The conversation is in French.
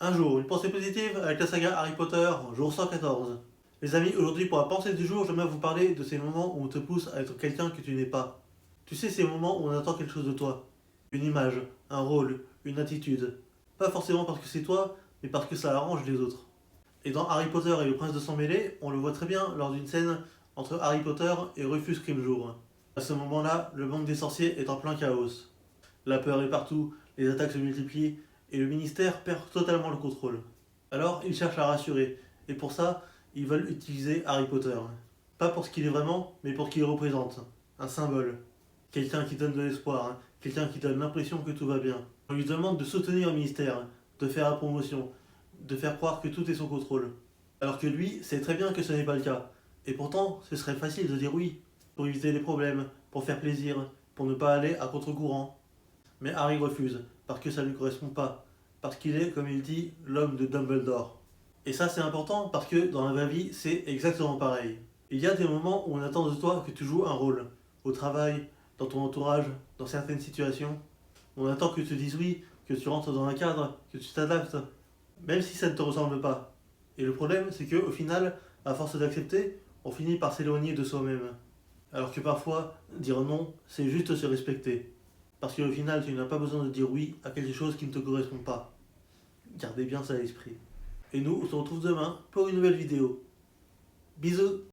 Un jour, une pensée positive avec la saga Harry Potter, jour 114. Les amis, aujourd'hui pour la pensée du jour, j'aimerais vous parler de ces moments où on te pousse à être quelqu'un que tu n'es pas. Tu sais, ces moments où on attend quelque chose de toi. Une image, un rôle, une attitude. Pas forcément parce que c'est toi, mais parce que ça arrange les autres. Et dans Harry Potter et le prince de sang mêlé, on le voit très bien lors d'une scène entre Harry Potter et Rufus Grimjour. À ce moment-là, le monde des sorciers est en plein chaos. La peur est partout, les attaques se multiplient et le ministère perd totalement le contrôle. Alors ils cherchent à rassurer, et pour ça, ils veulent utiliser Harry Potter. Pas pour ce qu'il est vraiment, mais pour ce qu'il représente. Un symbole. Quelqu'un qui donne de l'espoir, quelqu'un qui donne l'impression que tout va bien. On lui demande de soutenir le ministère, de faire la promotion, de faire croire que tout est sous contrôle. Alors que lui sait très bien que ce n'est pas le cas. Et pourtant, ce serait facile de dire oui, pour éviter les problèmes, pour faire plaisir, pour ne pas aller à contre-courant. Mais Harry refuse, parce que ça ne lui correspond pas. Parce qu'il est, comme il dit, l'homme de Dumbledore. Et ça c'est important parce que dans la vraie vie, c'est exactement pareil. Il y a des moments où on attend de toi que tu joues un rôle. Au travail, dans ton entourage, dans certaines situations. On attend que tu dises oui, que tu rentres dans un cadre, que tu t'adaptes, même si ça ne te ressemble pas. Et le problème, c'est qu'au final, à force d'accepter, on finit par s'éloigner de soi-même. Alors que parfois, dire non, c'est juste se respecter. Parce qu'au final, tu n'as pas besoin de dire oui à quelque chose qui ne te correspond pas. Gardez bien ça à l'esprit. Et nous, on se retrouve demain pour une nouvelle vidéo. Bisous!